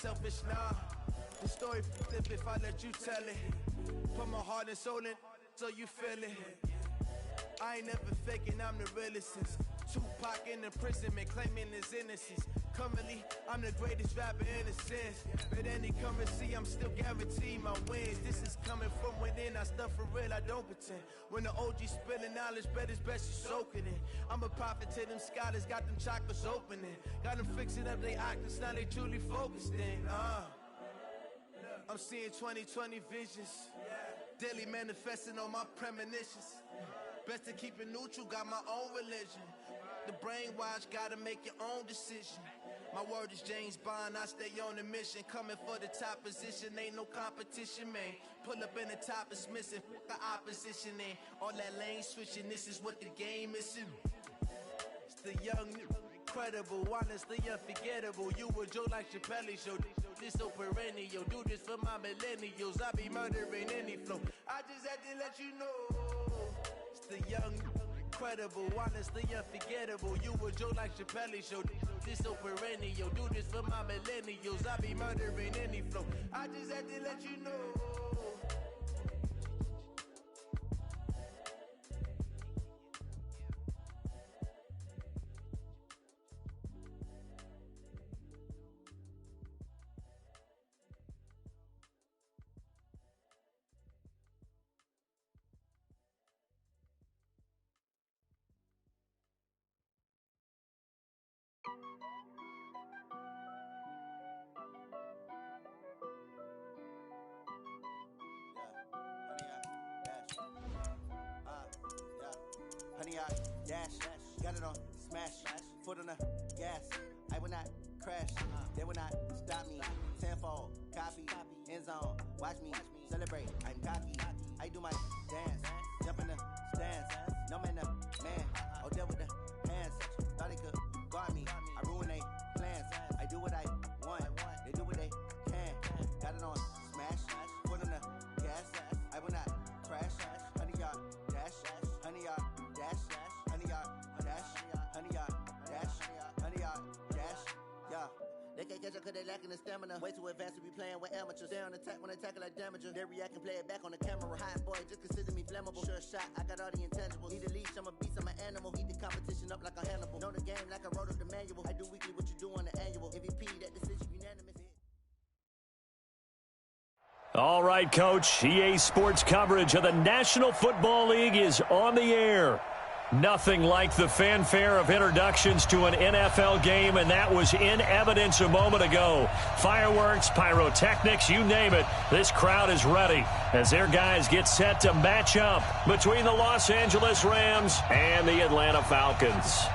selfish, nah. The story flip if I let you tell it. Put my heart and soul in so you feel it. I ain't never faking, I'm the realest since Tupac in imprisonment, claiming his innocence. Currently, I'm the greatest rapper in a sense. But any currency, I'm still guaranteed my wins. This is coming from within, I stuff for real, I don't pretend. When the OG spilling knowledge, bet it's best you soaking it. I'm a prophet to them scholars, got them chakras opening. Got them fixing up their octaves, now they truly focused in. I'm seeing 2020 visions. Daily manifesting on my premonitions. Best to keep it neutral, got my own religion. The brainwash, gotta make your own decision. My word is James Bond, I stay on a mission. Coming for the top position, ain't no competition, man. Pull up in the top is missing, the opposition ain't. All that lane switching, this is what the game is. It's the young, incredible, honestly unforgettable. You a Joe like Chappelle show. This so perennial, do this for my millennials. I be murdering any flow. I just had to let you know. It's the young, incredible, honestly unforgettable. You a Joe like Chappelle show. This so perennial, do this for my millennials. I be murdering any flow. I just had to let you know. Dash, got it on, smash, foot on the gas, I will not crash, they will not stop me, tenfold, copy, end zone, watch me, celebrate, I'm cocky, I do my dance, jump in the stands, no man, man, oh there with the hands, thought they could guard me, I ruin they plans, I do what I want, they do what they can, got it on, smash, foot on the gas, I will not crash, 100 yard dash, 100 yard dash, 100 yard dash, 100 yard dash, 100 yard dash, yeah. They can't catch up cause they lacking the stamina. Way too advanced to be playing with amateurs. Stay on attack when they tackle like damager. They react and play it back on the camera. Hot boy, just consider me flammable. Sure shot, I got all the intangibles. Need a leash, I'm a beast, I'm an animal. Eat the competition up like a Hannibal. Know the game like I wrote up the manual. I do weekly what you do on the annual. MVP, that decision unanimous. All right, Coach. EA Sports coverage of the National Football League is on the air. Nothing like the fanfare of introductions to an NFL game, and that was in evidence a moment ago. Fireworks, pyrotechnics, you name it. This crowd is ready as their guys get set to match up between the Los Angeles Rams and the Atlanta Falcons. Set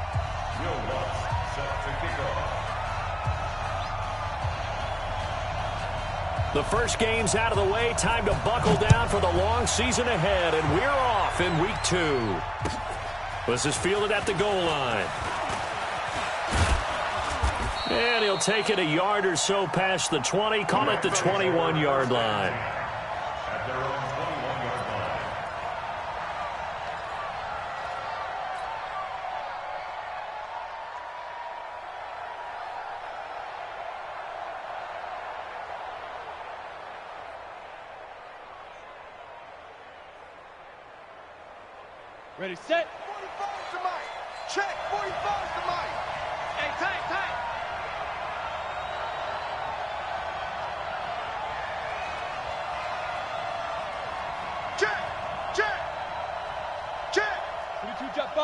to kick off. The first game's out of the way. Time to buckle down for the long season ahead, and we're off in week 2. This is fielded at the goal line. And he'll take it a yard or so past the 20. Call it the 21-yard line. At their own 21-yard line. Ready, set. 45 to Mike. Check. 45 to Mike. Hey, tight. Check.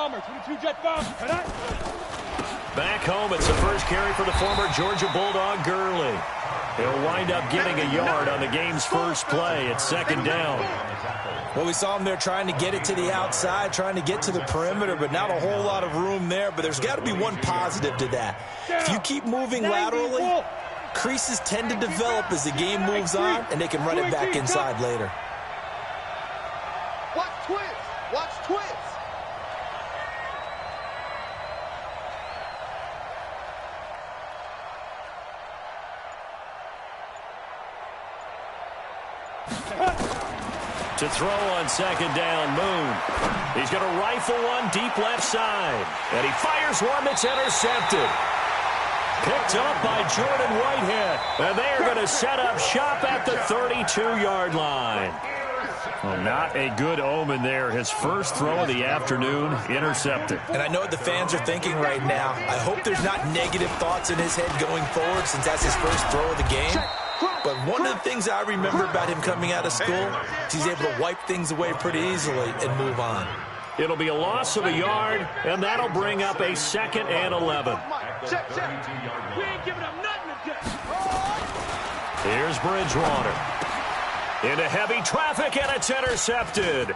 22 jet bomber. Back home, it's the first carry for the former Georgia Bulldog, Gurley. He'll wind up getting a yard on the game's first play. It's second down. Well, we saw him there trying to get it to the outside, trying to get to the perimeter, but not a whole lot of room there. But there's got to be one positive to that. If you keep moving laterally, creases tend to develop as the game moves on, and they can run it back inside later. Watch twist. To throw on second down, Moon. He's going to rifle one deep left side. And he fires one that's intercepted. Picked up by Jordan Whitehead. And they are going to set up shop at the 32-yard line. Well, not a good omen there. His first throw of the afternoon, intercepted. And I know what the fans are thinking right now. I hope there's not negative thoughts in his head going forward since that's his first throw of the game. But one of the things I remember about him coming out of school is he's able to wipe things away pretty easily and move on. It'll be a loss of a yard, and that'll bring up a 2nd and 11. We ain't giving up nothing today. Here's Bridgewater. Into heavy traffic, and it's intercepted.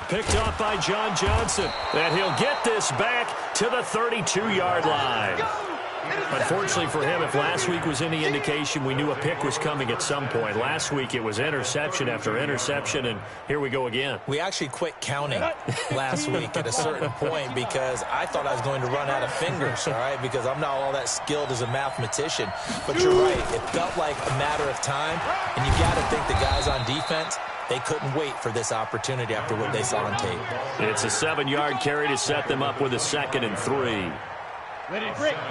Picked off by John Johnson. And he'll get this back to the 32-yard line. Unfortunately for him, if last week was any indication, we knew a pick was coming at some point. Last week it was interception after interception, and here we go again. We actually quit counting last week at a certain point because I thought I was going to run out of fingers, all right, because I'm not all that skilled as a mathematician. But you're right. It felt like a matter of time, and you got to think the guys on defense, they couldn't wait for this opportunity after what they saw on tape. It's a 7-yard carry to set them up with a 2nd and 3.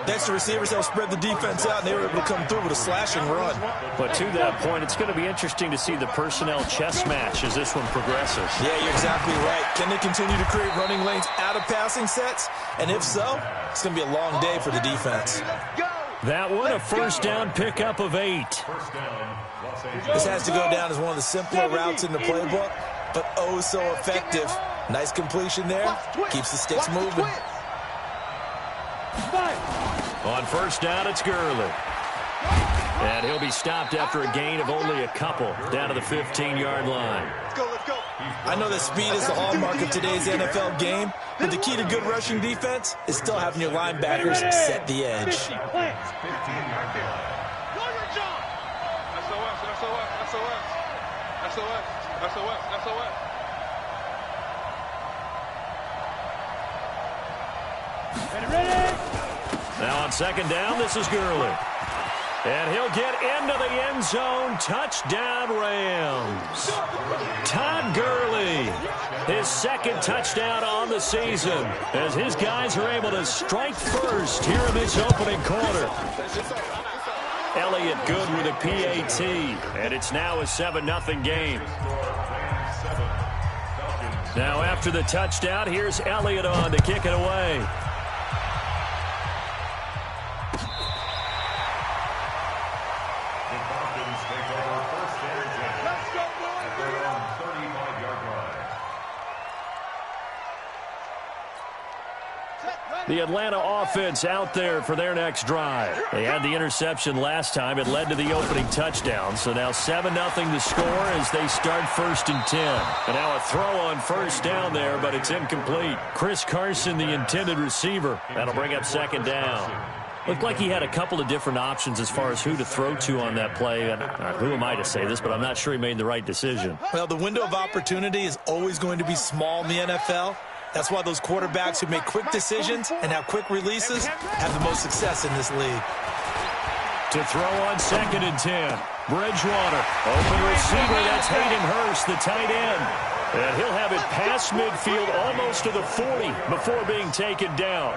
Next, the receivers helped spread the defense out, and they were able to come through with a slashing run. But to that point, it's going to be interesting to see the personnel chess match as this one progresses. Yeah, you're exactly right. Can they continue to create running lanes out of passing sets? And if so, it's going to be a long day for the defense. That one, a first down pickup of 8. This has to go down as one of the simpler routes in the playbook, but oh so effective. Nice completion there. Keeps the sticks moving. On first down, it's Gurley. And he'll be stopped after a gain of only a couple down to the 15-yard line. Let's go. I know that speed is the hallmark of today's NFL game, but the key to good rushing defense is still having your linebackers set the edge. SOS. Ready? Now on 2nd down, this is Gurley. And he'll get into the end zone. Touchdown, Rams. Todd Gurley, his 2nd touchdown on the season, as his guys are able to strike first here in this opening quarter. Elliott good with a PAT, and it's now a 7-0 game. Now after the touchdown, here's Elliott on to kick it away. The Atlanta offense out there for their next drive. They had the interception last time. It led to the opening touchdown. So now 7-0 the score as they start 1st and 10. And now a throw on first down there, but it's incomplete. Chris Carson, the intended receiver. That'll bring up 2nd down. Looked like he had a couple of different options as far as who to throw to on that play. And who am I to say this, but I'm not sure he made the right decision. Well, the window of opportunity is always going to be small in the NFL. That's why those quarterbacks who make quick decisions and have quick releases have the most success in this league. To throw on 2nd and 10. Bridgewater, open receiver, that's Hayden Hurst, the tight end. And he'll have it past midfield almost to the 40 before being taken down.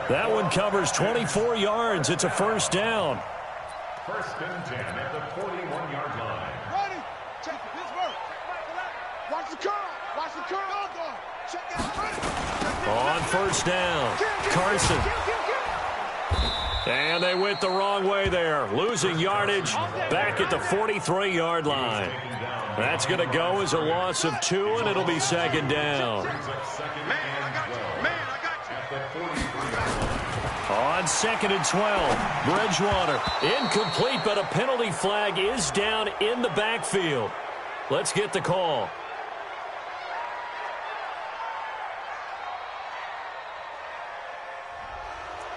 That one covers 24 yards. It's a first down. 1st and 10 at the 41-yard line. Ready? Check it. Pittsburgh. Watch the curl. Watch the curl. Check it. On first down, Carson. And they went the wrong way there, losing yardage back at the 43-yard line. That's going to go as a loss of 2, and it'll be 2nd down. On 2nd and 12, Bridgewater, incomplete, but a penalty flag is down in the backfield. Let's get the call.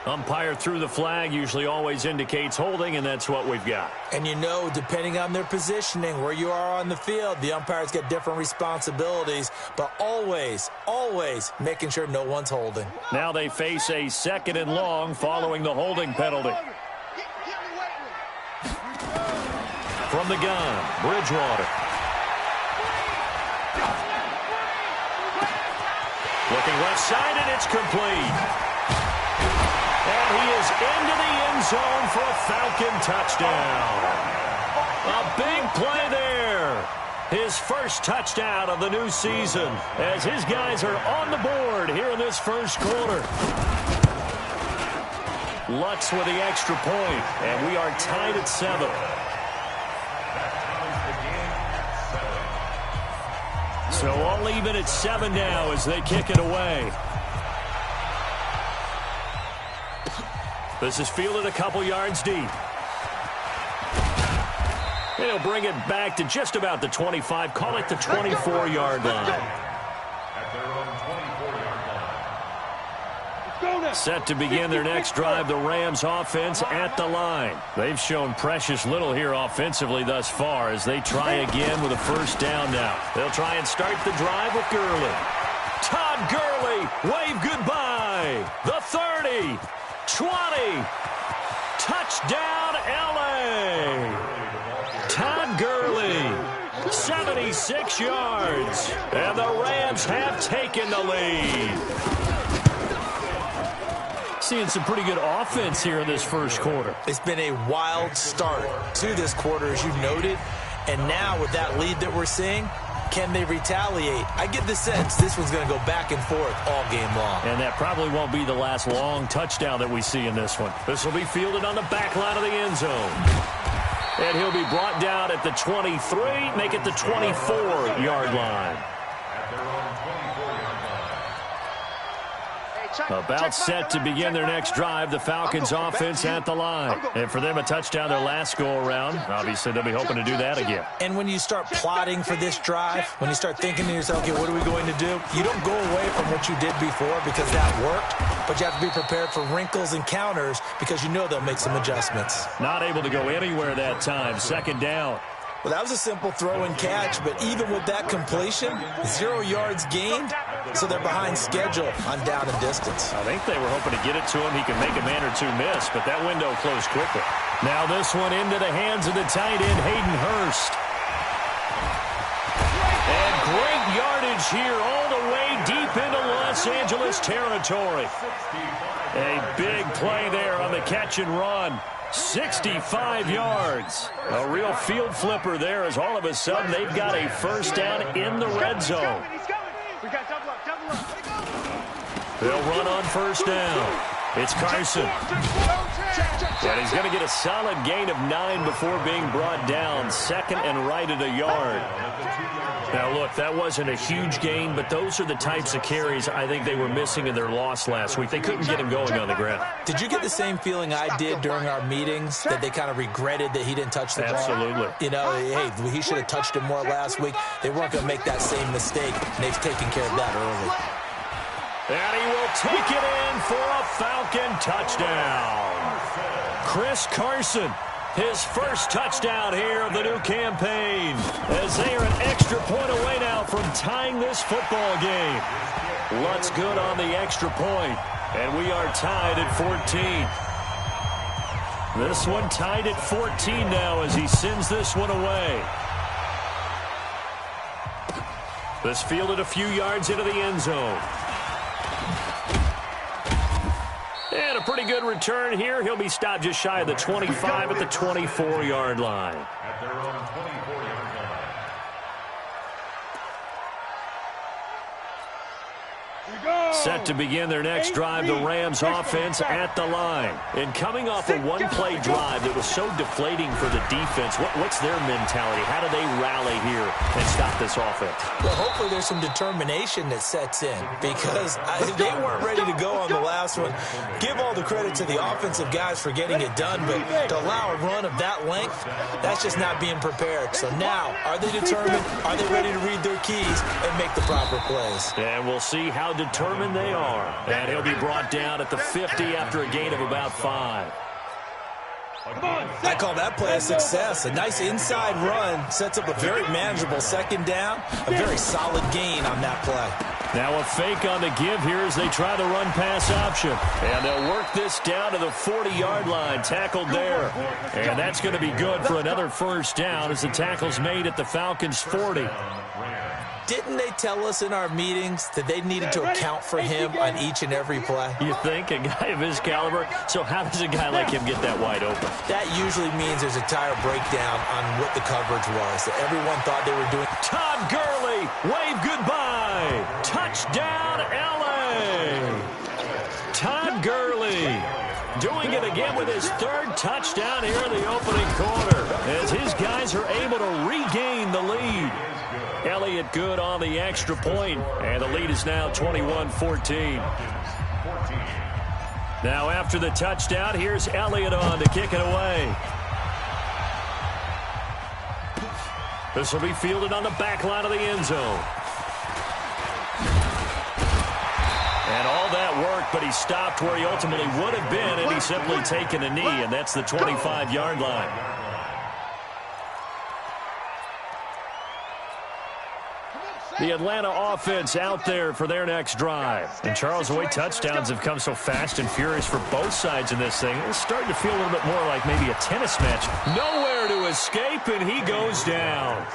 Umpire threw the flag, usually always indicates holding, and that's what we've got. And you know, depending on their positioning, where you are on the field, the umpires get different responsibilities, but always, always making sure no one's holding. Now they face a 2nd and long following the holding penalty. From the gun, Bridgewater. Looking left side, and it's complete. And And he is into the end zone for a Falcon touchdown. A big play there. His first touchdown of the new season as his guys are on the board here in this first quarter. Lutz with the extra point, and we are tied at 7. So all even at 7 now as they kick it away. This is fielded a couple yards deep. He'll bring it back to just about the 25, call it the 24-yard line. Set to begin their next drive, the Rams offense at the line. They've shown precious little here offensively thus far as they try again with a first down now. They'll try and start the drive with Gurley. Todd Gurley, wave goodbye. The 30, 20, touchdown LA. Todd Gurley, 76 yards, and the Rams have taken the lead. Seeing some pretty good offense here in this first quarter. It's been a wild start to this quarter, as you noted, and now with that lead that we're seeing, can they retaliate? I get the sense this one's going to go back and forth all game long. And that probably won't be the last long touchdown that we see in this one. This will be fielded on the back line of the end zone. And he'll be brought down at the 23, make it the 24-yard line. About set to begin their next drive, the Falcons offense at the line. And for them, a touchdown their last go-around. Obviously, they'll be hoping to do that again. And when you start plotting for this drive, when you start thinking to yourself, okay, what are we going to do? You don't go away from what you did before because that worked, but you have to be prepared for wrinkles and counters because you know they'll make some adjustments. Not able to go anywhere that time. Second down. Well, that was a simple throw and catch, but even with that completion, 0 yards gained, so they're behind schedule on down and distance. I think they were hoping to get it to him. He could make a man or two miss, but that window closed quickly. Now this one into the hands of the tight end, Hayden Hurst. And great yardage here all the way deep into Los Angeles territory. A big play there on the catch and run. 65 yards. A real field flipper there as all of a sudden they've got a first down in the red zone. They'll run on first down. It's Carson. And he's going to get a solid gain of 9 before being brought down. Second and right at a yard. Now, look, that wasn't a huge gain, but those are the types of carries I think they were missing in their loss last week. They couldn't get him going on the ground. Did you get the same feeling I did during our meetings, that they kind of regretted that he didn't touch the ball? Absolutely. You know, hey, he should have touched it more last week. They weren't going to make that same mistake, and they've taken care of that early. And he will take it in for a Falcon touchdown. Chris Carson, his first touchdown here of the new campaign, as they are an extra point away now from tying this football game. Lutz good on the extra point, and we are tied at 14. This one tied at 14 now as he sends this one away. This fielded a few yards into the end zone. And a pretty good return here. He'll be stopped just shy of the 25 at the 24-yard line. At their own 24-yard line. Set to begin their next drive, the Rams offense at the line. And coming off a one-play drive that was so deflating for the defense, what's their mentality? How do they rally here and stop this offense? Well, hopefully there's some determination that sets in because they weren't ready to go on the last one. Give all the credit to the offensive guys for getting it done, but to allow a run of that length, that's just not being prepared. So now, are they determined? Are they ready to read their keys and make the proper plays? And we'll see how determined they are. And he'll be brought down at the 50 after a gain of about 5. I call that play a success. A nice inside run sets up a very manageable second down. A very solid gain on that play. Now a fake on the give here as they try the run-pass option. And they'll work this down to the 40-yard line. Tackled there. And that's going to be good for another first down as the tackle's made at the Falcons' 40. Didn't they tell us in our meetings that they needed to account for him on each and every play? You think? A guy of his caliber? So how does a guy like him get that wide open? That usually means there's a tire breakdown on what the coverage was. That everyone thought they were doing. Todd Gurley, wave goodbye. Touchdown, L.A. Todd Gurley doing it again with his third touchdown here in the opening quarter as his guys are able to regain the lead. Elliott good on the extra point, and the lead is now 21-14. Now after the touchdown, here's Elliott on to kick it away. This will be fielded on the back line of the end zone. And all that work, but he stopped where he ultimately would have been, and he's simply taken a knee, and that's the 25-yard line. The Atlanta offense out there for their next drive. And Charles, the way touchdowns have come so fast and furious for both sides in this thing, it's starting to feel a little bit more like maybe a tennis match. Nowhere to escape, and he goes down.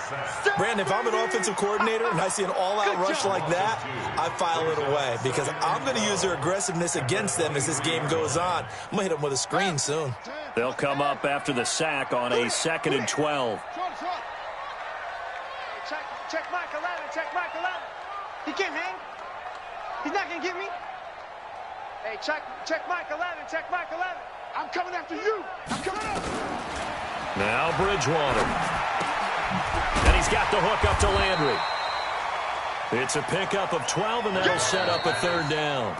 Brandon, if I'm an offensive coordinator and I see an all-out rush like that, I file it away because I'm going to use their aggressiveness against them as this game goes on. I'm going to hit them with a screen soon. They'll come up after the sack on a 2nd and 12. Check Macallan, check Macallan. He can't hang. He's not going to get me. Hey, check Macallan, check Macallan. I'm coming after you. I'm coming up. Now Bridgewater. And he's got the hook up to Landry. It's a pickup of 12, and that'll set up a third down.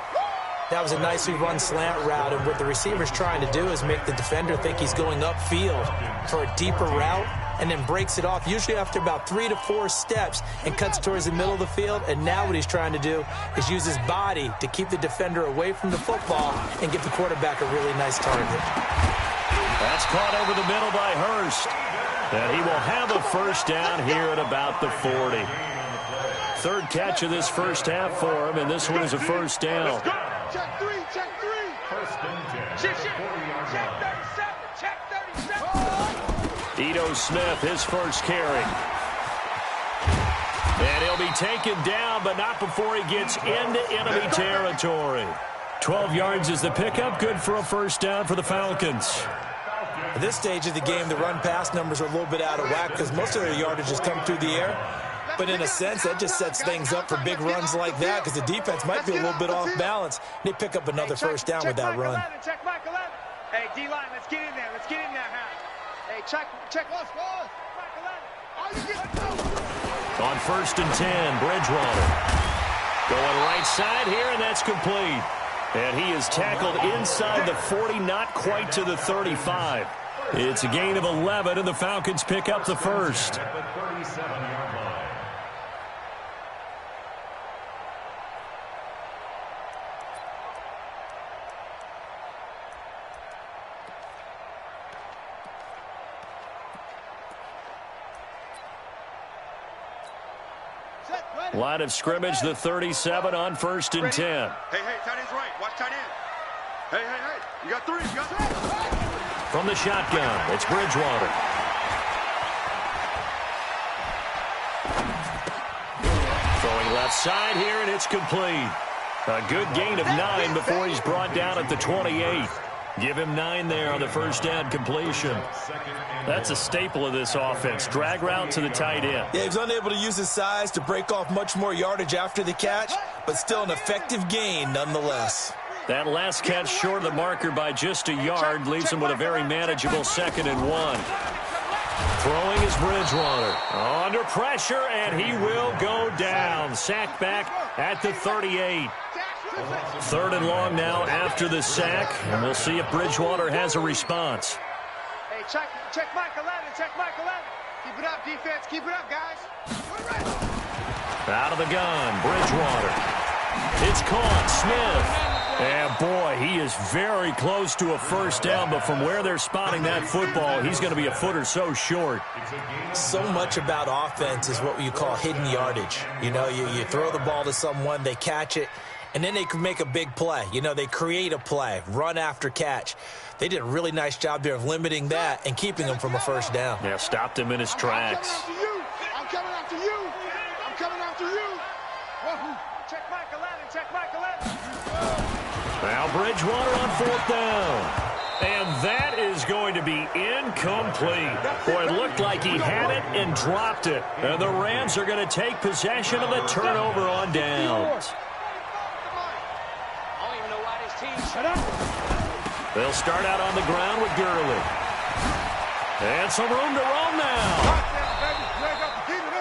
That was a nicely run slant route, and what the receiver's trying to do is make the defender think he's going upfield for a deeper route, and then breaks it off, usually after about 3 to 4 steps, and cuts towards the middle of the field. And now what he's trying to do is use his body to keep the defender away from the football and give the quarterback a really nice target. That's caught over the middle by Hurst. And he will have a first down here at about the 40. Third catch of this first half for him, and this one is a first down. Check 3, check 3. First and 10. Check 37, check 37. Ito Smith, his first carry. And he'll be taken down, but not before he gets into enemy territory. 12 yards is the pickup, good for a first down for the Falcons. At this stage of the game, the run-pass numbers are a little bit out of whack because most of their yardage has come through the air. But in a sense, that just sets things up for big runs like that because the defense might be a little bit off balance. They pick up another first down with that run. Check Macallan. Hey, D-line, let's get in there. Let's get in there, Hey, check Macallan. On first and 10, Bridgewater. Going right side here, and that's complete. And he is tackled inside the 40, not quite to the 35. It's a gain of 11, and the Falcons pick up the first. At the 37-yard line. Line of scrimmage, the 37 on first and 10. Hey, tight end's right. Watch tight end. Hey. You got 3. You got 3. From the shotgun, it's Bridgewater. Throwing left side here, and it's complete. A good gain of 9 before he's brought down at the 28. Give him 9 there on the first down completion. That's a staple of this offense. Drag route to the tight end. Yeah, he was unable to use his size to break off much more yardage after the catch, but still an effective gain nonetheless. That last catch short of the marker by just a yard leaves him with a very manageable 2nd and 1. Throwing is Bridgewater. Under pressure, and he will go down. Sacked back at the 38. 3rd and long now after the sack, and we'll see if Bridgewater has a response. Hey, check Macallan, check Macallan. Keep it up, defense. Keep it up, guys. Out of the gun, Bridgewater. It's caught, Smith. And, boy, he is very close to a first down, but from where they're spotting that football, he's going to be a foot or so short. So much about offense is what you call hidden yardage. You know, you throw the ball to someone, they catch it, and then they can make a big play. You know, they create a play, run after catch. They did a really nice job there of limiting that and keeping him from a first down. Yeah, stopped him in his tracks. I'm coming after you. I'm coming after you. Check Macallan, check Macallan. Now Bridgewater on 4th down. And that is going to be incomplete. Boy, it looked like he had it and dropped it. And the Rams are going to take possession of the turnover on downs. I don't even know why this team shut up. They'll start out on the ground with Gurley. And some room to roam now.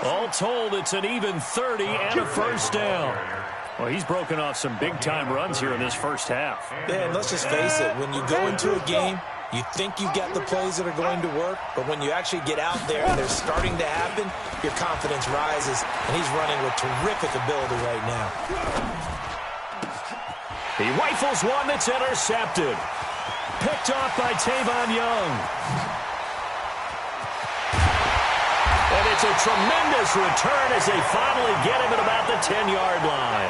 All told, it's an even 30 and a first down. Well, he's broken off some big-time runs here in this first half. Yeah, and let's just face it. When you go into a game, you think you've got the plays that are going to work, but when you actually get out there and they're starting to happen, your confidence rises, and he's running with terrific ability right now. He rifles one that's intercepted. Picked off by Tavon Young. And it's a tremendous return as they finally get him at about the 10-yard line.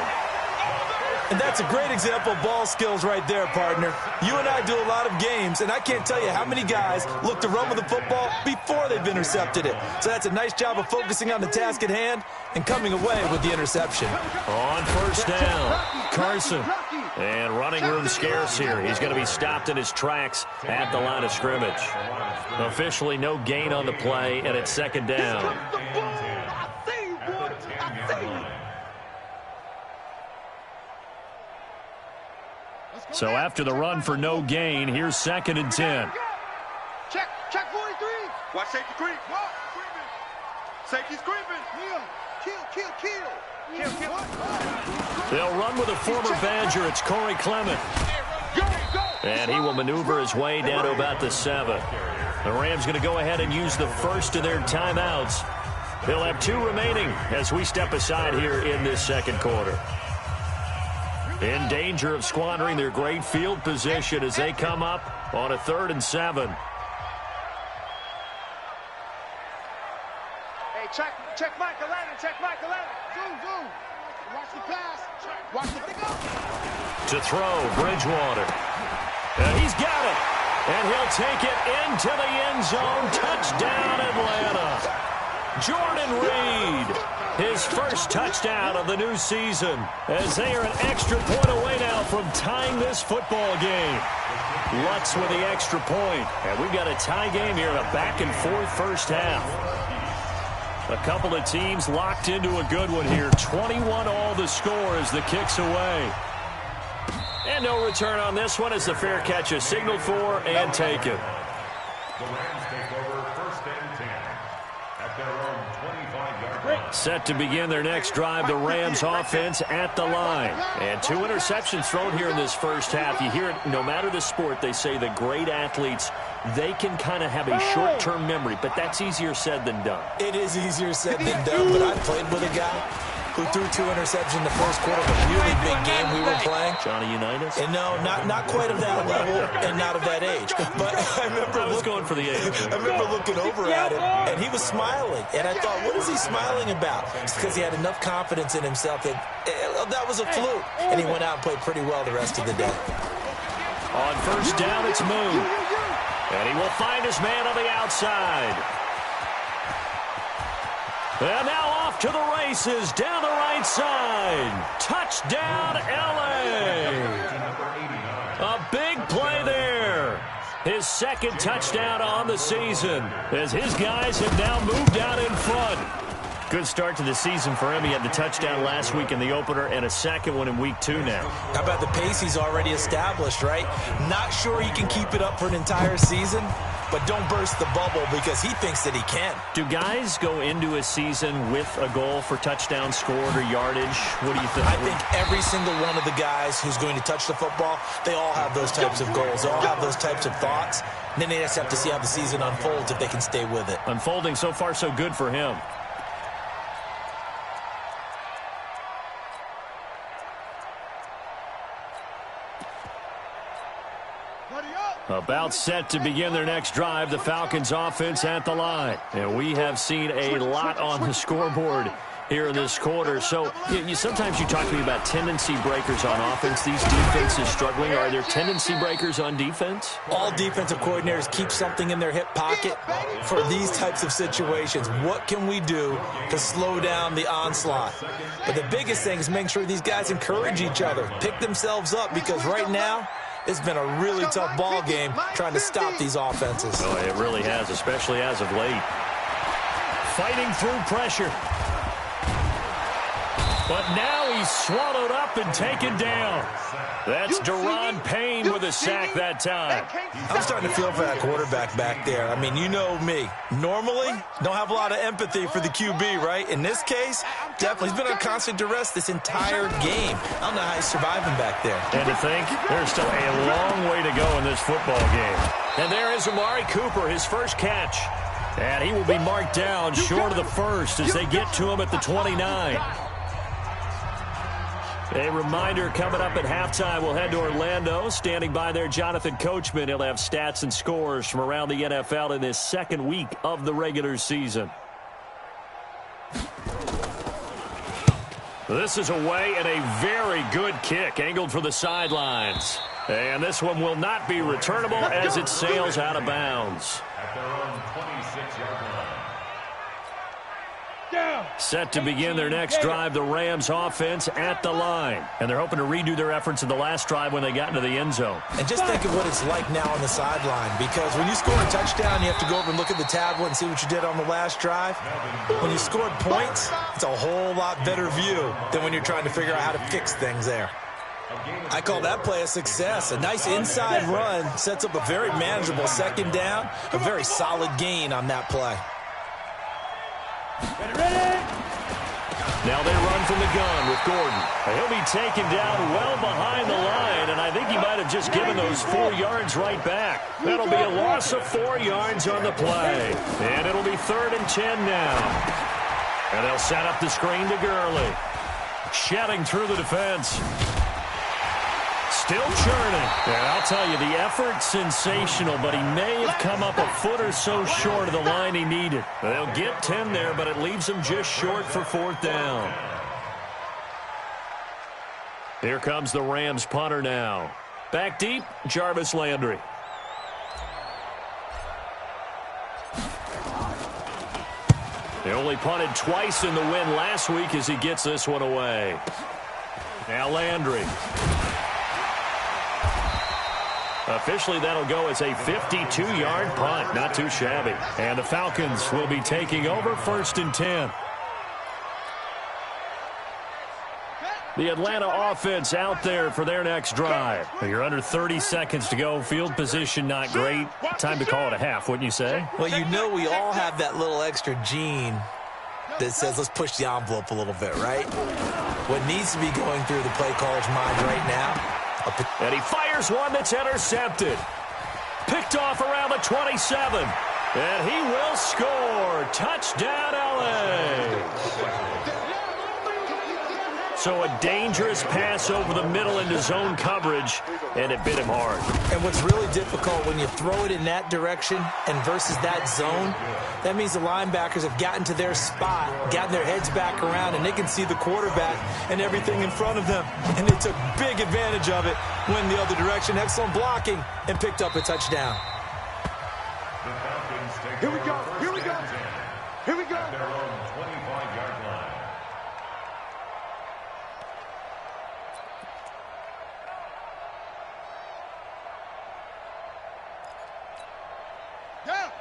And that's a great example of ball skills right there, partner. You and I do a lot of games, and I can't tell you how many guys look to run with the football before they've intercepted it. So that's a nice job of focusing on the task at hand and coming away with the interception. On first down, Carson. And running room scarce here. He's going to be stopped in his tracks at the line of scrimmage. Officially no gain on the play, and it's 2nd down. So after the run for no gain, here's 2nd and 10. Check 43. Watch safety creep. Safety's creeping. Kill. They'll run with a former Badger. It's Corey Clement. And he will maneuver his way down to about the 7. The Rams going to go ahead and use the first of their timeouts. They'll have 2 remaining as we step aside here in this second quarter. In danger of squandering their great field position as they come up on a 3rd and 7. Hey, check Macallan, check Macallan. Zoom. Watch the pass. Watch the pick up. To throw, Bridgewater. And he's got it. And he'll take it into the end zone. Touchdown, Atlanta. Jordan Reed, his first touchdown of the new season, as they are an extra point away now from tying this football game. Lutz with the extra point. And we've got a tie game here, a back-and-forth first half. A couple of teams locked into a good one here. 21 all the score as the kick's away. And no return on this one as the fair catch is signaled for and taken. The Rams take over 1st and 10 at their own 25-yard line. Set to begin their next drive, the Rams offense at the line. And 2 interceptions thrown here in this first half. You hear it, no matter the sport, they say the great athletes, they can kind of have a short-term memory, but that's easier said than done. It is easier said than done, but I played with a guy who threw 2 interceptions in the first quarter of a really big game we were playing. Johnny Unitas? And no, not quite of that level and not of that age. But I was going for the age. I remember looking over at him, and he was smiling. And I thought, what is he smiling about? It's because he had enough confidence in himself that that was a fluke. And he went out and played pretty well the rest of the day. On first down, it's Moon. And he will find his man on the outside. And now off to the races down the right side. Touchdown, L.A. A big play there. His 2nd touchdown on the season as his guys have now moved out in front. Good start to the season for him. He had the touchdown last week in the opener and a 2nd one in week 2 now. How about the pace he's already established, right? Not sure he can keep it up for an entire season, but don't burst the bubble because he thinks that he can. Do guys go into a season with a goal for touchdown scored or yardage? What do you think? I think every single one of the guys who's going to touch the football, they all have those types of goals. They all have those types of thoughts. And then they just have to see how the season unfolds if they can stay with it. Unfolding so far so good for him. About set to begin their next drive, the Falcons offense at the line. And we have seen a lot on the scoreboard here in this quarter. So sometimes you talk to me about tendency breakers on offense. These defenses struggling. Are there tendency breakers on defense? All defensive coordinators keep something in their hip pocket for these types of situations. What can we do to slow down the onslaught? But the biggest thing is making sure these guys encourage each other, pick themselves up, because right now it's been a really tough ball game trying to stop these offenses. Oh, it really has, especially as of late. Fighting through pressure. But now he's swallowed up and taken down. That's Deron Payne with a sack that time. I'm starting to feel for that quarterback back there. I mean, you know me. Normally, don't have a lot of empathy for the QB, right? In this case, definitely. He's been on constant duress this entire game. I don't know how he's surviving back there. And to think, there's still a long way to go in this football game. And there is Amari Cooper, his first catch. And he will be marked down short of the first as they get to him at the 29. A reminder, coming up at halftime, we'll head to Orlando. Standing by there, Jonathan Coachman. He'll have stats and scores from around the NFL in this second week of the regular season. This is away and a very good kick, angled for the sidelines. And this one will not be returnable as it sails out of bounds. At their own 26-yard line. Set to begin their next drive, the Rams offense at the line. And they're hoping to redo their efforts in the last drive when they got into the end zone. And just think of what it's like now on the sideline, because when you score a touchdown, you have to go over and look at the tablet and see what you did on the last drive. When you scored points, it's a whole lot better view than when you're trying to figure out how to fix things there. I call that play a success. A nice inside run sets up a very manageable second down, a very solid gain on that play. Now they run from the gun with Gordon. He'll be taken down well behind the line, and I think he might have just given those 4 yards right back. That'll be a loss of 4 yards on the play. And it'll be 3rd and 10 now. And they'll set up the screen to Gurley. Shedding through the defense. Still churning. And I'll tell you, the effort's sensational, but he may have come up a foot or so short of the line he needed. They'll get 10 there, but it leaves him just short for 4th down. Here comes the Rams punter now. Back deep, Jarvis Landry. They only punted twice in the win last week as he gets this one away. Now Landry. Officially, that'll go as a 52-yard punt. Not too shabby. And the Falcons will be taking over 1st and 10. The Atlanta offense out there for their next drive. You're under 30 seconds to go. Field position not great. Time to call it a half, wouldn't you say? Well, you know we all have that little extra gene that says let's push the envelope a little bit, right? What needs to be going through the play caller's mind right now. And he fires one that's intercepted. Picked off around the 27. And he will score. Touchdown, L.A. So a dangerous pass over the middle into zone coverage, and it bit him hard. And what's really difficult when you throw it in that direction and versus that zone, that means the linebackers have gotten to their spot, gotten their heads back around, and they can see the quarterback and everything in front of them. And they took big advantage of it, went the other direction, excellent blocking, and picked up a touchdown. Here we go, here we go, here we go. At their own 25-yard line.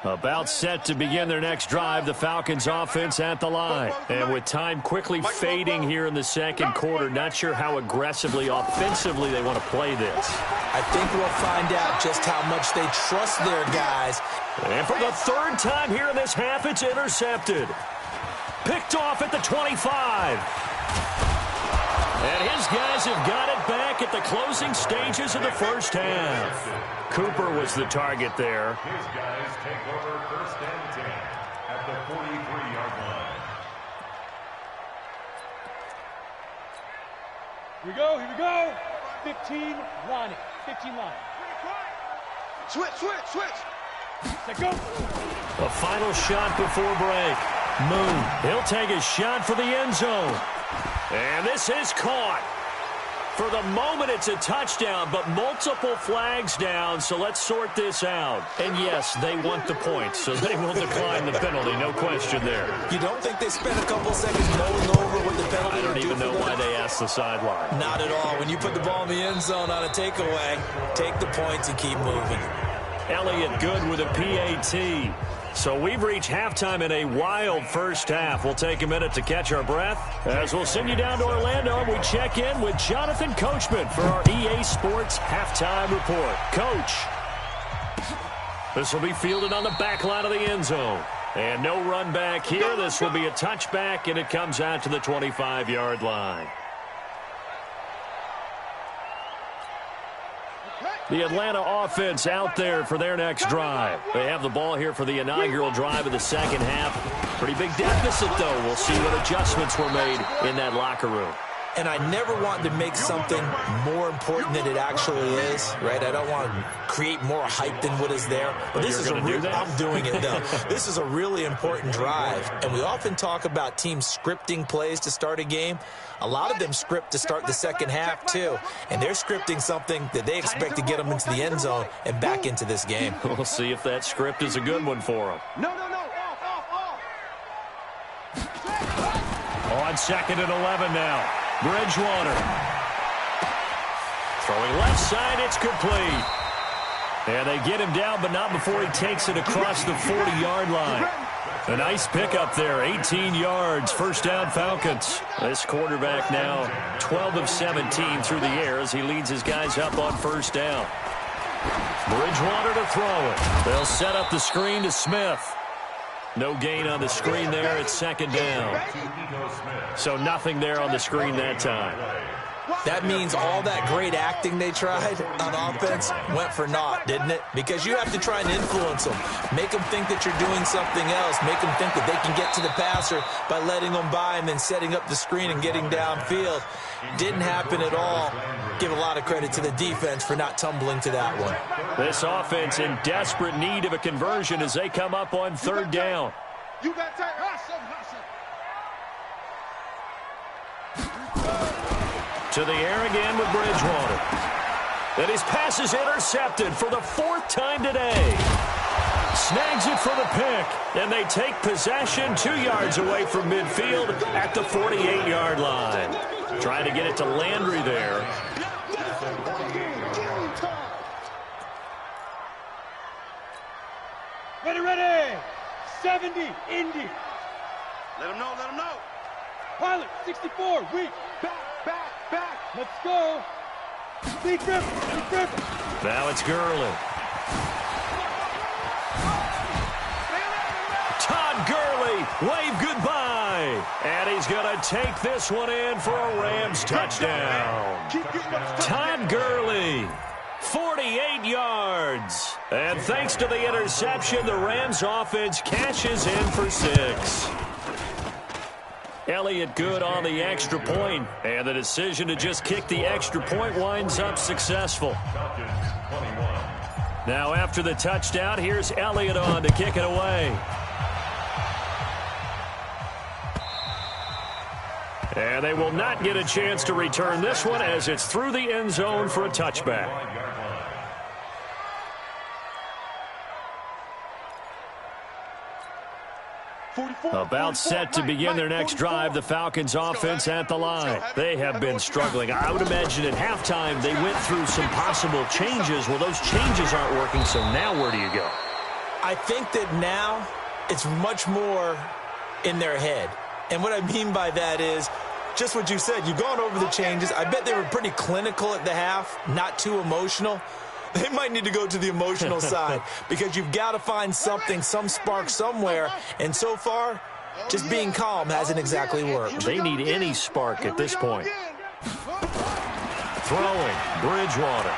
About set to begin their next drive, the Falcons offense at the line. And with time quickly fading here in the second quarter, not sure how aggressively, offensively they want to play this. I think we'll find out just how much they trust their guys. And for the 3rd time here in this half, it's intercepted. Picked off at the 25. And his guys have got it back at the closing stages of the first half. Cooper was the target there. His guys take over 1st and 10 at the 43-yard line. Here we go, here we go. 15 line it, 15 line. Switch, switch, switch. Set, go. The final shot before break. Moon, he'll take a shot for the end zone. And this is caught. For the moment, it's a touchdown, but multiple flags down, so let's sort this out. And yes, they want the point, so they will decline the penalty, no question there. You don't think they spent a couple seconds mulling over what the penalty I don't even know why they asked the sideline. Not at all. When you put the ball in the end zone on a takeaway, take the points and keep moving. Elliott good with a PAT. So we've reached halftime in a wild first half. We'll take a minute to catch our breath as we'll send you down to Orlando and we check in with Jonathan Coachman for our EA Sports Halftime Report. Coach, this will be fielded on the back line of the end zone. And no run back here. This will be a touchback, and it comes out to the 25-yard line. The Atlanta offense out there for their next drive. They have the ball here for the inaugural drive of the second half. Pretty big deficit, though. We'll see what adjustments were made in that locker room. And I never want to make something more important than it actually is, right? I don't want to create more hype than what is there. But this is a real, I'm doing it, though. This is a really important drive. And we often talk about teams scripting plays to start a game. A lot of them script to start the second half, too. And they're scripting something that they expect to get them into the end zone and back into this game. We'll see if that script is a good one for them. No. Off. On 2nd and 11 now. Bridgewater. Throwing left side, it's complete. And they get him down, but not before he takes it across the 40-yard line. A nice pickup there, 18 yards, first down Falcons. This quarterback now 12 of 17 through the air as he leads his guys up on first down. Bridgewater to throw it. They'll set up the screen to Smith. No gain on the screen there. It's second down. So nothing there on the screen that time. That means all that great acting they tried on offense went for naught, didn't it? Because you have to try and influence them. Make them think that you're doing something else. Make them think that they can get to the passer by letting them by and then setting up the screen and getting downfield. Didn't happen at all. Give a lot of credit to the defense for not tumbling to that one. This offense in desperate need of a conversion as they come up on third down. You got time. To the air again with Bridgewater. And his pass is intercepted for the fourth time today. Snags it for the pick. And they take possession 2 yards away from midfield at the 48-yard line. Trying to get it to Landry there. Ready. 70, Indy. Let him know. Pilot, 64, weak. Back. Let's go. Big grip. Now it's Gurley. Todd Gurley, wave goodbye. And he's going to take this one in for a Rams touchdown. Todd Gurley, 48 yards. And thanks to the interception, the Rams offense cashes in for 6. Elliott good on the extra point, and the decision to just kick the extra point winds up successful. Now after the touchdown, here's Elliott on to kick it away. And they will not get a chance to return this one as it's through the end zone for a touchback. About set to begin their next drive, the Falcons offense at the line. They have been struggling. I would imagine at halftime they went through some possible changes. Well, those changes aren't working, so now where do you go? I think that now it's much more in their head. And what I mean by that is just what you said. You've gone over the changes. I bet they were pretty clinical at the half, not too emotional. They might need to go to the emotional side because you've got to find something, some spark somewhere. And so far, just being calm hasn't exactly worked. They need any spark at this point. Throwing, Bridgewater.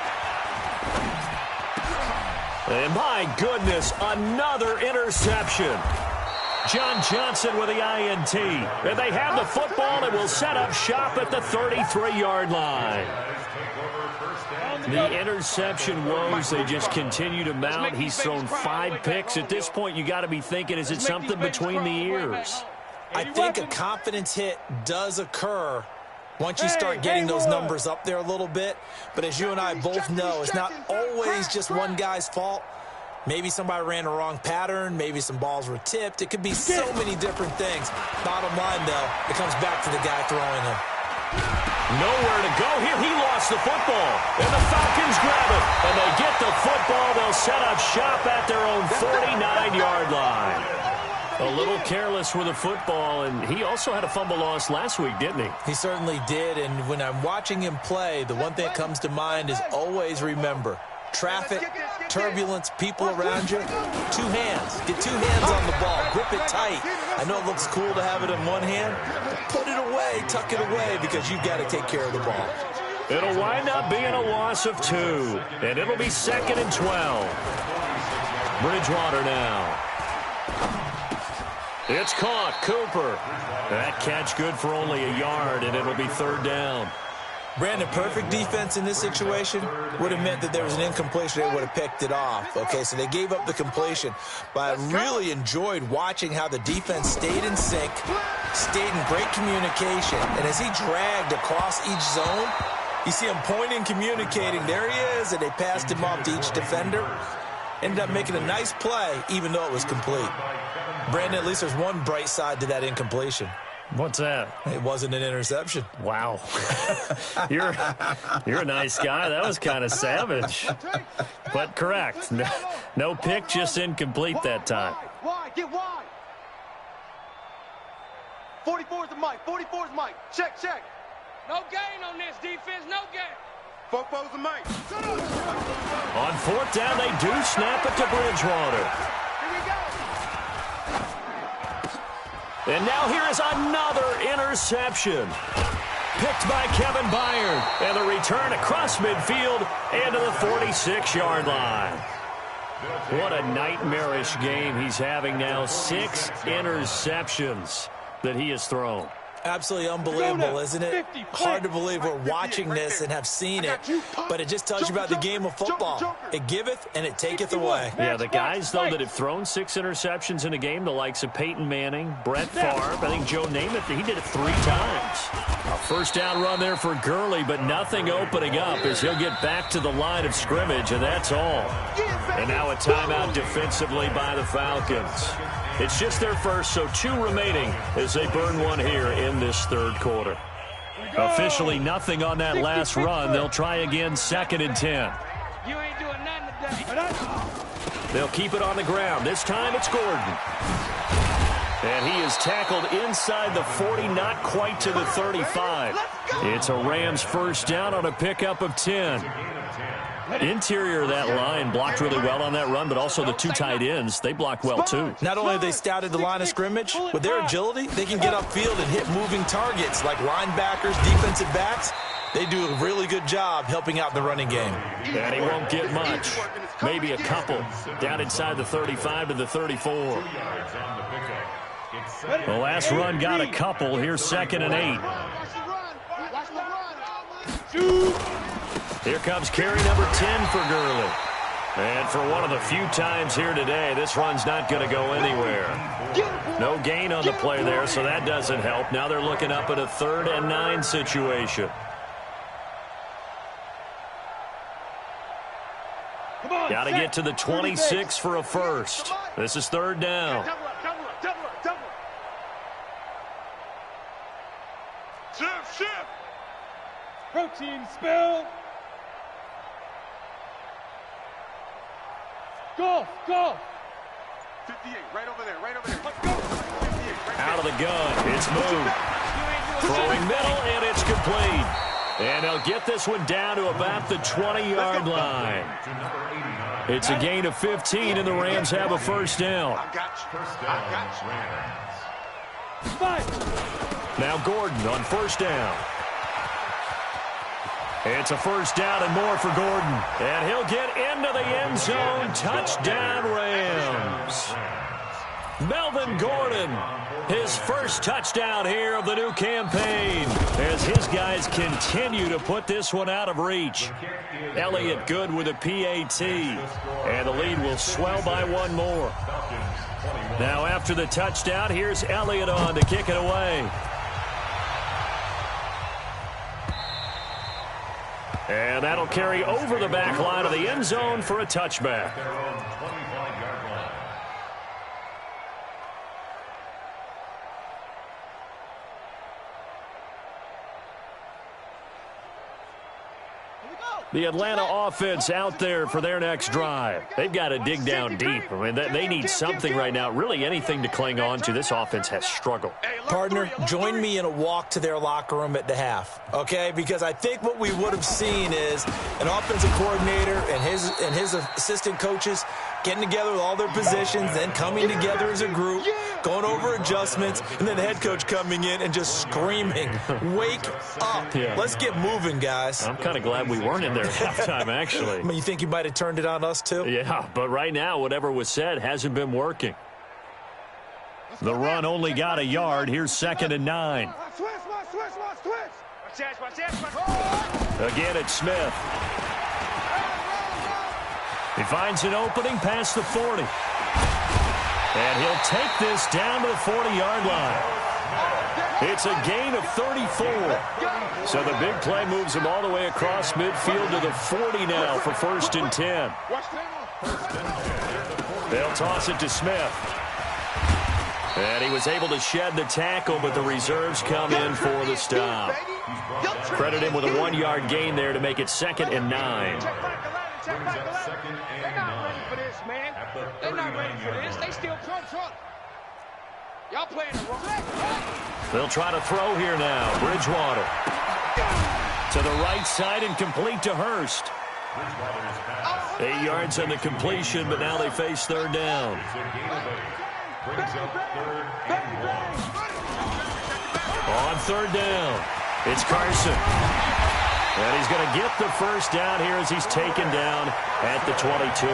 And my goodness, another interception. John Johnson with the INT. And they have the football and will set up shop at the 33-yard line. The interception woes, they just continue to mount. He's thrown 5 picks. At this point, you got to be thinking, is it something between the ears? I think a confidence hit does occur once you start getting those numbers up there a little bit. But as you and I both know, it's not always just one guy's fault. Maybe somebody ran the wrong pattern. Maybe some balls were tipped. It could be so many different things. Bottom line, though, it comes back to the guy throwing them. Nowhere to go here. He lost the football. And the Falcons grab it. And they get the football. They'll set up shop at their own 49-yard line. A little careless with the football, and he also had a fumble loss last week, didn't he? He certainly did, and when I'm watching him play, the one thing that comes to mind is always remember, traffic, turbulence, people around you, 2 hands. Get 2 hands on the ball. Grip it tight. I know it looks cool to have it in one hand, but put it away, tuck it away, because you've got to take care of the ball. It'll wind up being a loss of 2, and it'll be 2nd and 12. Bridgewater now. It's caught. Cooper. That catch good for only a yard, and it'll be 3rd down. Brandon, perfect defense in this situation would have meant that there was an incompletion. They would have picked it off. Okay, so they gave up the completion. But I really enjoyed watching how the defense stayed in sync, stayed in great communication. And as he dragged across each zone, you see him pointing, communicating. There he is, and they passed him off to each defender. Ended up making a nice play, even though it was complete. Brandon, at least there's one bright side to that incompletion. What's that? It wasn't an interception. Wow. You're a nice guy. That was kind of savage. But correct. No pick, just incomplete that time. Wide, get wide. 44's the mic. 44's mic. Check. No gain on this defense. No gain. 44's the mic. On 4th down, they do snap it to Bridgewater. And now here is another interception. Picked by Kevin Byard. And the return across midfield and to the 46-yard line. What a nightmarish game he's having now. 6 interceptions that he has thrown. Absolutely unbelievable, isn't it? Hard to believe we're watching this and have seen it, but it just tells you about the game of football. It giveth and it taketh away. Yeah, the guys, though, that have thrown 6 interceptions in a game, the likes of Peyton Manning, Brett Favre, I think Joe Namath, he did it 3 times. A 1st down run there for Gurley, but nothing opening up as he'll get back to the line of scrimmage, and that's all. And now a timeout defensively by the Falcons. It's just their first, so 2 remaining as they burn one here in this 3rd quarter. Officially nothing on that last run. They'll try again, 2nd and 10. You ain't doing nothing today. They'll keep it on the ground. This time it's Gordon. And he is tackled inside the 40, not quite to the 35. It's a Rams 1st down on a pickup of 10. Interior of that line blocked really well on that run, but also the 2 tight ends, they blocked well too. Not only have they scouted the line of scrimmage, with their agility, they can get upfield and hit moving targets like linebackers, defensive backs. They do a really good job helping out the running game. And he won't get much. Maybe a couple down inside the 35 to the 34. The last run got a couple. Here's 2nd and 8. Here comes carry number 10 for Gurley. And for one of the few times here today, this run's not going to go anywhere. No gain on the play there, so that doesn't help. Now they're looking up at a 3rd and 9 situation. Got to get to the 26 for a 1st. This is 3rd down. Shift. Protein spill. Go. 58, right over there. Let's go. 58, out of the gun. It's moved. Throwing middle, and it's complete. And they'll get this one down to about the 20-yard line. It's a gain of 15, and the Rams have a 1st down. I got you. Now Gordon on 1st down. It's a 1st down and more for Gordon. And he'll get into the end zone. Touchdown, Rams. Melvin Gordon, his 1st touchdown here of the new campaign as his guys continue to put this one out of reach. Elliott good with a PAT, and the lead will swell by 1 more. Now after the touchdown, here's Elliott on to kick it away. And that'll carry over the back line of the end zone for a touchback. Their own 25-yard line. The Atlanta offense out there for their next drive. They've got to dig down deep. I mean, they need something right now, really anything to cling on to. This offense has struggled. Partner, join me in a walk to their locker room at the half, okay? Because I think what we would have seen is an offensive coordinator and his assistant coaches getting together with all their positions, then coming together as a group, going over adjustments, and then the head coach coming in and just screaming, wake up. Yeah. Let's get moving, guys. I'm kind of glad we weren't in there at halftime, actually. I mean, you think you might have turned it on us, too? Yeah, but right now, whatever was said hasn't been working. The run only got a yard. Here's 2nd and 9. Again, it's Smith. He finds an opening past the 40. And he'll take this down to the 40-yard line. It's a gain of 34. So the big play moves him all the way across midfield to the 40 now for 1st and 10. They'll toss it to Smith. And he was able to shed the tackle, but the reserves come in for the stop. Credit him with a 1-yard gain there to make it 2nd and 9. Brings up 2nd and 9. At the They're not ready for 39-yard this. line. They still front. Y'all playing the wrong. They'll try to throw here now. Bridgewater. To the right side and complete to Hurst. 8 yards on the completion, but now they face 3rd down. It's a gain of 8. Brings up 3rd and 1. On 3rd down, it's Carson. And he's going to get the 1st down here as he's taken down at the 22.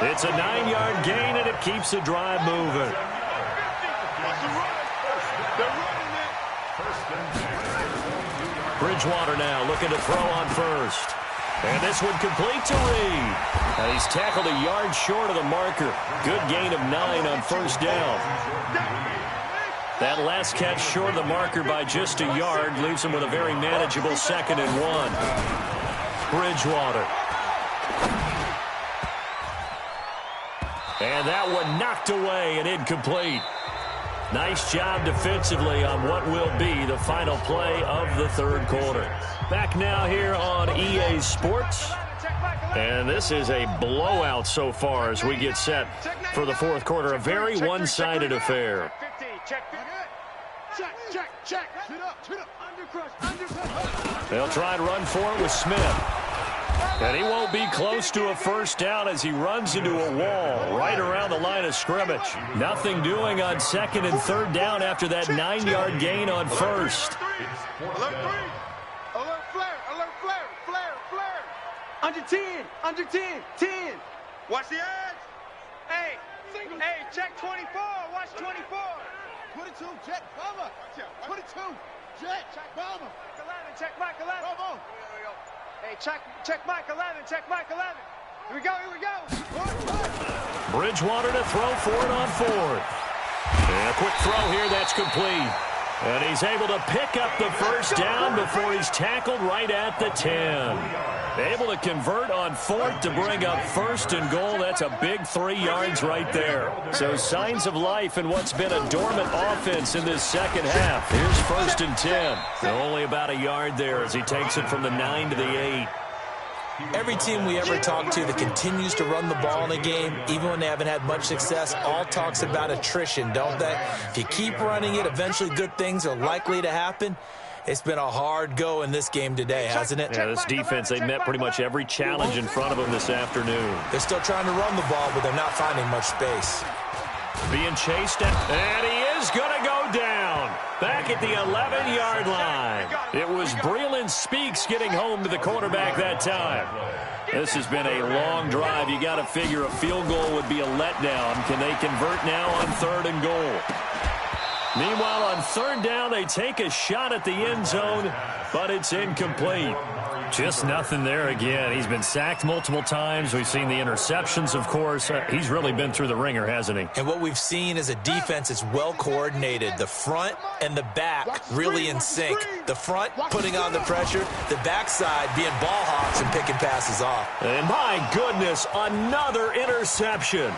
It's a 9-yard gain, and it keeps the drive moving. Bridgewater now looking to throw on 1st. And this one complete to Reed. And he's tackled a yard short of the marker. Good gain of 9 on 1st down. That last catch short of the marker by just a yard leaves him with a very manageable 2nd and 1. Bridgewater. And that one knocked away and incomplete. Nice job defensively on what will be the final play of the 3rd quarter. Back now here on EA Sports. And this is a blowout so far as we get set for the 4th quarter. A very one-sided affair. They'll try and run for it with Smith. And he won't be close to a 1st down as he runs into a wall right around the line of scrimmage. Nothing doing on 2nd and 3rd down after that 9-yard gain on 1st. Alert 3. Alert flare. Under 10. 10. Watch the edge. Hey, check 24. Watch 24. 22, jet, bomber. 22, jet, bomber. Check Mike 11. Come on. Hey, check Mike 11. Check Mike 11. Here we go. Bridgewater to throw for it on 4th. And a quick throw here, that's complete. And he's able to pick up the 1st down before he's tackled right at the 10. Able to convert on 4th to bring up 1st and goal. That's a big 3 yards right there. So signs of life in what's been a dormant offense in this 2nd half. Here's 1st and 10. Only about a yard there as he takes it from the 9 to the 8. Every team we ever talk to that continues to run the ball in a game, even when they haven't had much success, all talks about attrition, don't they? If you keep running it, eventually good things are likely to happen. It's been a hard go in this game today, hasn't it? Yeah, this defense, they met pretty much every challenge in front of them this afternoon. They're still trying to run the ball, but they're not finding much space. Being chased, and he is going to go down. Back at the 11-yard line. It was Breland Speaks getting home to the quarterback that time. This has been a long drive. You got to figure a field goal would be a letdown. Can they convert now on 3rd and goal? Meanwhile, on 3rd down, they take a shot at the end zone, but it's incomplete. Just nothing there again. He's been sacked multiple times. We've seen the interceptions, of course. He's really been through the ringer, hasn't he? And what we've seen is a defense that's well coordinated. The front and the back really in sync. The front putting on the pressure, the backside being ball hawks and picking passes off. And my goodness, another interception.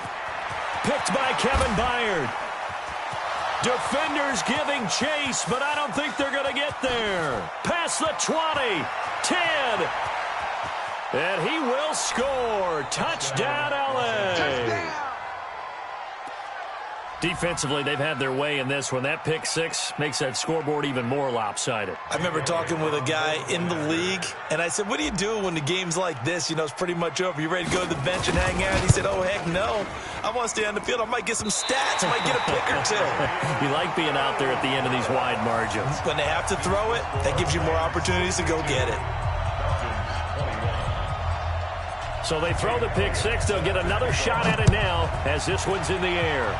Picked by Kevin Byard. Defenders giving chase, but I don't think they're going to get there. Past the 20, 10, and he will score. Touchdown, LA. Touchdown. Defensively, they've had their way in this one. That pick six makes that scoreboard even more lopsided. I remember talking with a guy in the league, and I said, what do you do when the game's like this? You know, it's pretty much over. You ready to go to the bench and hang out? He said, oh, heck no. I want to stay on the field. I might get some stats. I might get a pick or two. You like being out there at the end of these wide margins. When they have to throw it, that gives you more opportunities to go get it. So they throw the pick six. They'll get another shot at it now as this one's in the air.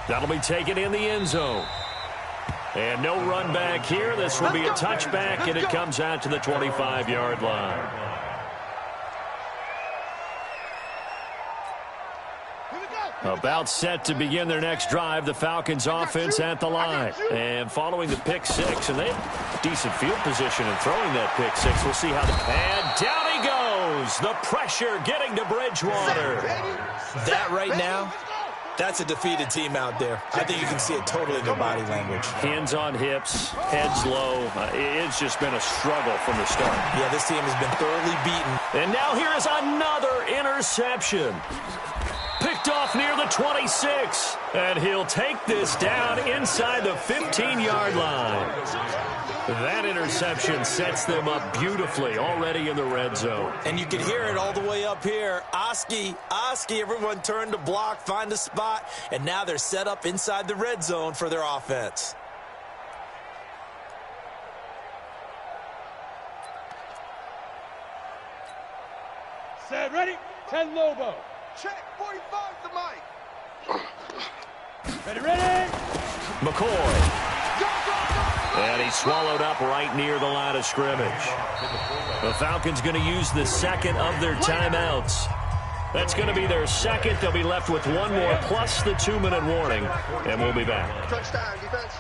That'll be taken in the end zone. And no run back here. This will be a touchback, and it comes out to the 25-yard line. About set to begin their next drive, the Falcons offense at the line. And following the pick six, and they have decent field position in throwing that pick six. We'll see how the pad, down he goes. The pressure getting to Bridgewater. That right now, that's a defeated team out there. I think you can see it totally in their body language. Hands on hips, heads low. It's just been a struggle from the start. Yeah, this team has been thoroughly beaten. And now here is another interception. Picked off near the 26. And he'll take this down inside the 15-yard line. That interception sets them up beautifully already in the red zone. And you can hear it all the way up here. Oski, everyone turned to block, find a spot, and now they're set up inside the red zone for their offense. Set, ready, 10 Lobo. Check, 45 the mic. Ready. McCoy. And he's swallowed up right near the line of scrimmage. The Falcons going to use the second of their timeouts. That's going to be their second. They'll be left with one more plus the 2-minute warning. And we'll be back. Touchdown, defense.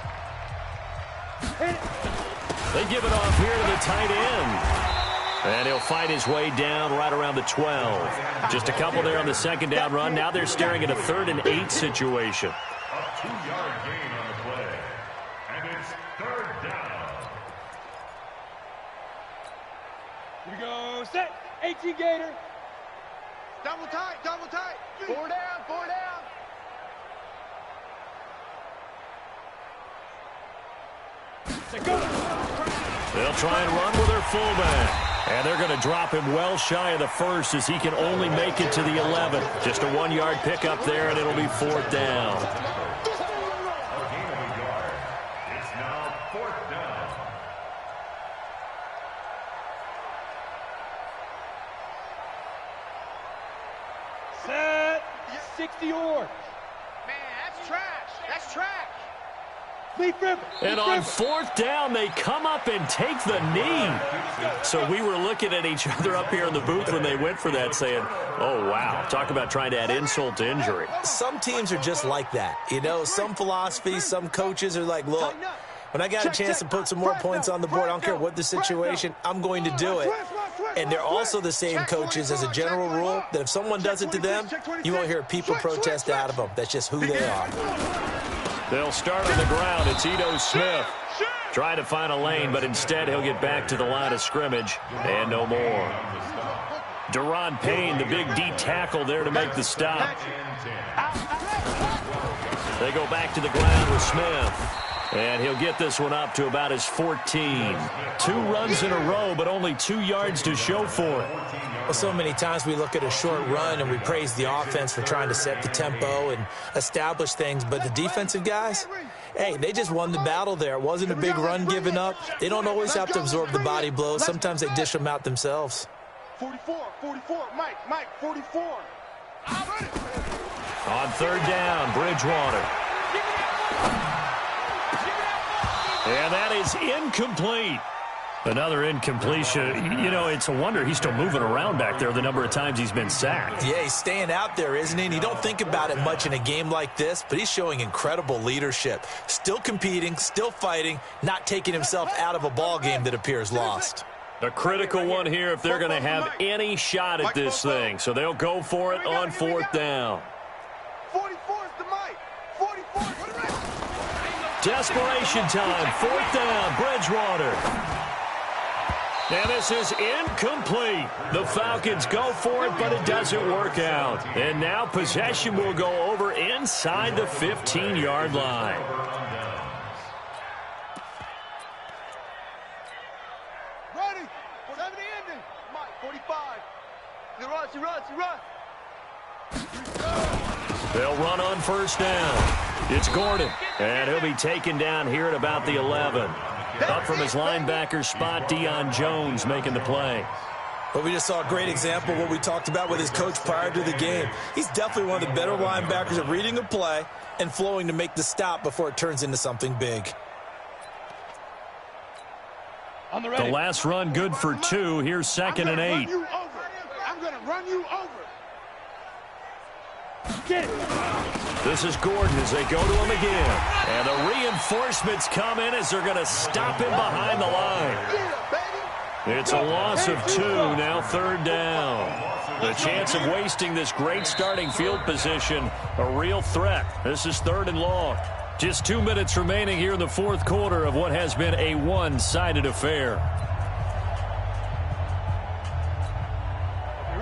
They give it off here to the tight end. And he'll fight his way down right around the 12. Just a couple there on the second down run. Now they're staring at a 3rd and 8 situation. A 2-yard gain on the play. And it's 3rd down. Here we go. Set. 18 Gator. Double tight, double tight. 4 down, 4 down. They'll try and run with their fullback. And they're going to drop him well shy of the 1st as he can only make it to the 11. Just a 1-yard pickup there, and it'll be 4th down. A gain of a yard. It's now 4th down. Set. 60 orange. Man, that's trash. That's trash. And on 4th down, they come up and take the knee. So we were looking at each other up here in the booth when they went for that saying, oh, wow, talk about trying to add insult to injury. Some teams are just like that. You know, some philosophies, some coaches are like, look, when I got a chance to put some more points on the board, I don't care what the situation, I'm going to do it. And they're also the same coaches as a general rule that if someone does it to them, you won't hear people protest out of them. That's just who they are. They'll start on the ground. It's Ito Smith trying to find a lane, but instead he'll get back to the line of scrimmage and no more. Deron Payne, the big D tackle there to make the stop. They go back to the ground with Smith. And he'll get this one up to about his 14. 2 runs in a row, but only 2 yards to show for it. Well, so many times we look at a short run and we praise the offense for trying to set the tempo and establish things. But the defensive guys, hey, they just won the battle there. It wasn't a big run given up. They don't always have to absorb the body blows. Sometimes they dish them out themselves. 44, Mike, 44. On 3rd down, Bridgewater. And that is incomplete. Another incompletion. You know, it's a wonder he's still moving around back there the number of times he's been sacked. Yeah, he's staying out there, isn't he? And you don't think about it much in a game like this, but he's showing incredible leadership. Still competing, still fighting, not taking himself out of a ball game that appears lost. A critical one here if they're going to have any shot at this thing. So they'll go for it on 4th down. 44 is the mic. 44 is the mic. Desperation time. 4th down. Bridgewater. And this is incomplete. The Falcons go for it, but it doesn't work out. And now possession will go over inside the 15-yard line. Ready. 70 ending. Mike, 45. He runs. They'll run on 1st down. It's Gordon, and he'll be taken down here at about the 11. Up from his linebacker spot, Deion Jones making the play. But we just saw a great example of what we talked about with his coach prior to the game. He's definitely one of the better linebackers at reading a play and flowing to make the stop before it turns into something big. The last run good for 2. Here's 2nd and 8. I'm going to run you over. This is Gordon as they go to him again. And the reinforcements come in as they're going to stop him behind the line. It's a loss of 2, now 3rd down. The chance of wasting this great starting field position, a real threat. This is 3rd and long. Just 2 minutes remaining here in the 4th quarter of what has been a one-sided affair.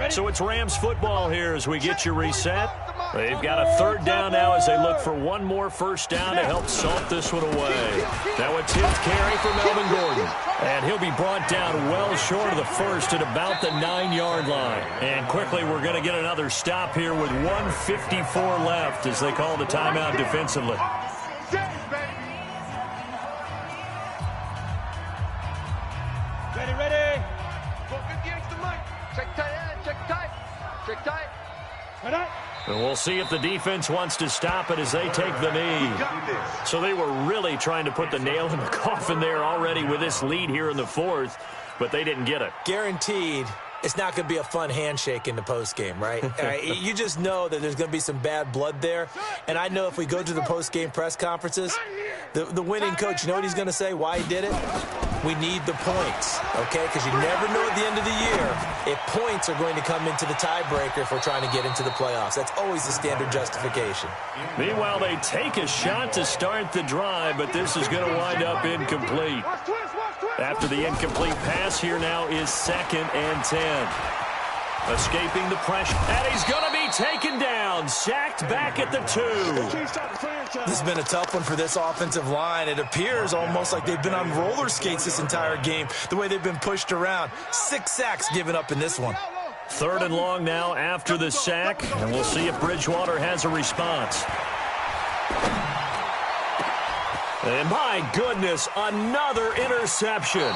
So it's Rams football here as we get you reset. They've got a 3rd down now as they look for one more 1st down to help salt this one away. Now a 10th carry for Melvin Gordon. And he'll be brought down well short of the 1st at about the 9-yard line. And quickly we're going to get another stop here with 1:54 left as they call the timeout defensively. Ready. 450 extra mic. Check tight end. Check tight. Check tight. And we'll see if the defense wants to stop it as they take the knee. So they were really trying to put the nail in the coffin there already with this lead here in the 4th, but they didn't get it. Guaranteed it's not going to be a fun handshake in the postgame, right? You just know that there's going to be some bad blood there. And I know if we go to the postgame press conferences, the winning coach, you know what he's going to say, why he did it? We need the points, okay? Because you never know at the end of the year if points are going to come into the tiebreaker if we're trying to get into the playoffs. That's always the standard justification. Meanwhile, they take a shot to start the drive, but this is going to wind up incomplete. After the incomplete pass, here now is 2nd and 10. Escaping the pressure, and he's going to be taken down, sacked back at the 2. This has been a tough one for this offensive line. It appears almost like they've been on roller skates this entire game, the way they've been pushed around. 6 sacks given up in this one. 3rd and long now after the sack, and we'll see if Bridgewater has a response. And my goodness, another interception.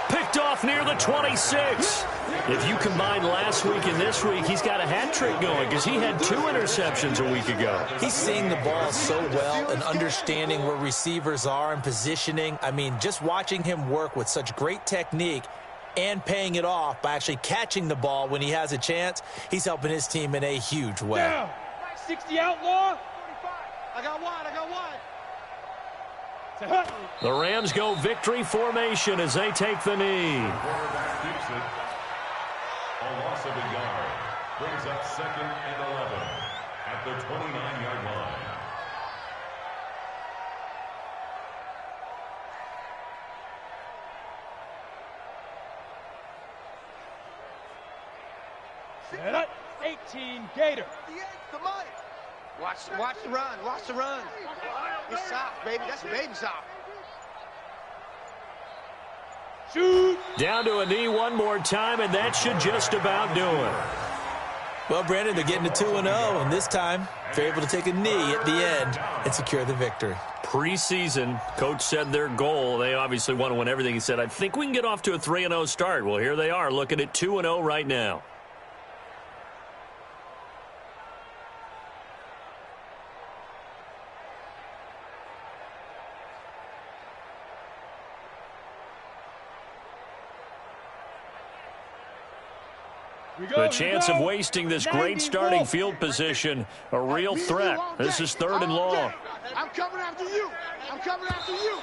Picked off near the 26. If you combine last week and this week, he's got a hat trick going because he had 2 interceptions a week ago. He's seeing the ball so well and understanding where receivers are and positioning. I mean, just watching him work with such great technique and paying it off by actually catching the ball when he has a chance, he's helping his team in a huge way. Down. 60 outlaw. I got wide. The Rams go victory formation as they take the knee. Quarterback keeps it. A loss of a yard brings up 2nd and 11 at the 29-yard line. Set up. 18 Gator. The mic. Watch the run. It's soft, baby. That's baby soft. Shoot. Down to a knee one more time, and that should just about do it. Well, Brandon, they're getting to 2-0, and this time they're able to take a knee at the end and secure the victory. Preseason, coach said their goal, they obviously want to win everything. He said, I think we can get off to a 3-0 start. Well, here they are looking at 2-0 right now. The chance of wasting this great starting field position, a real threat. This is 3rd and long. I'm coming after you. I'm coming after you.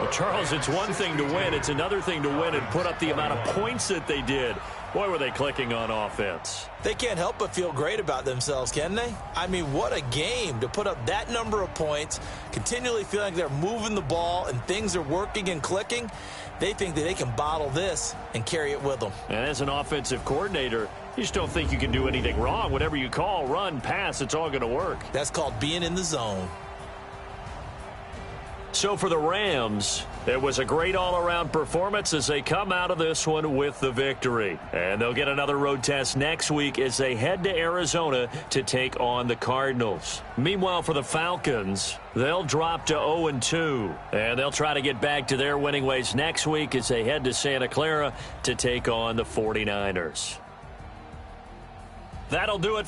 Well, Charles, it's one thing to win. It's another thing to win and put up the amount of points that they did. Boy, were they clicking on offense. They can't help but feel great about themselves, can they? I mean, what a game to put up that number of points, continually feeling like they're moving the ball and things are working and clicking. They think that they can bottle this and carry it with them. And as an offensive coordinator, you just don't think you can do anything wrong. Whatever you call, run, pass, it's all going to work. That's called being in the zone. So for the Rams, it was a great all-around performance as they come out of this one with the victory. And they'll get another road test next week as they head to Arizona to take on the Cardinals. Meanwhile, for the Falcons, they'll drop to 0-2. And they'll try to get back to their winning ways next week as they head to Santa Clara to take on the 49ers. That'll do it.